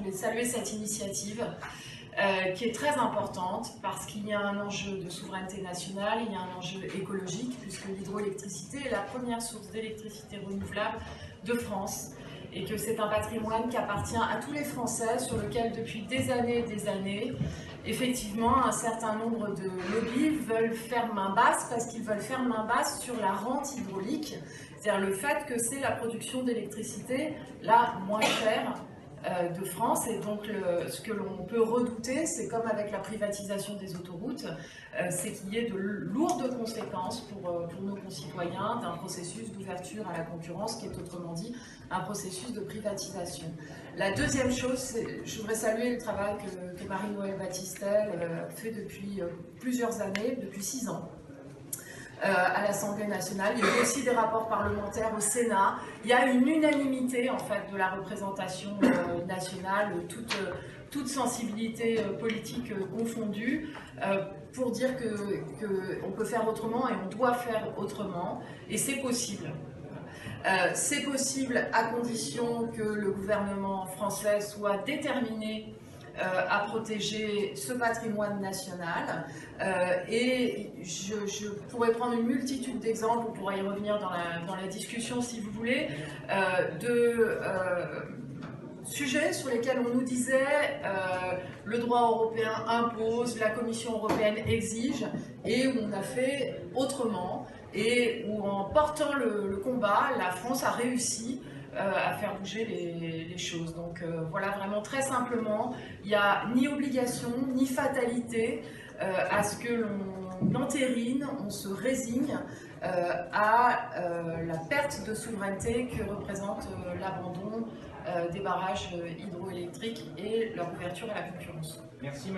voulais saluer cette initiative qui est très importante parce qu'il y a un enjeu de souveraineté nationale, il y a un enjeu écologique puisque l'hydroélectricité est la première source d'électricité renouvelable de France et que c'est un patrimoine qui appartient à tous les Français sur lequel depuis des années, effectivement, un certain nombre de lobbies veulent faire main basse parce qu'ils veulent faire main basse sur la rente hydraulique, c'est-à-dire le fait que c'est la production d'électricité la moins chère de France, et donc ce que l'on peut redouter, c'est comme avec la privatisation des autoroutes, c'est qu'il y ait de lourdes conséquences pour nos concitoyens d'un processus d'ouverture à la concurrence qui est autrement dit un processus de privatisation. La deuxième chose, je voudrais saluer le travail que Marie-Noëlle Battistel fait depuis plusieurs années, depuis 6 ans. À l'Assemblée nationale. Il y a eu aussi des rapports parlementaires au Sénat. Il y a une unanimité en fait de la représentation nationale, toute sensibilité politique confondue, pour dire qu'on peut faire autrement et on doit faire autrement, et c'est possible. C'est possible à condition que le gouvernement français soit déterminé à protéger ce patrimoine national, et je pourrais prendre une multitude d'exemples, on pourra y revenir dans la discussion si vous voulez, de sujets sur lesquels on nous disait le droit européen impose, la Commission européenne exige, et où on a fait autrement, et où en portant le combat, la France a réussi à faire bouger les choses. Donc voilà, vraiment très simplement, il n'y a ni obligation, ni fatalité à ce que l'on entérine, on se résigne à la perte de souveraineté que représente l'abandon des barrages hydroélectriques et leur ouverture à la concurrence. Merci.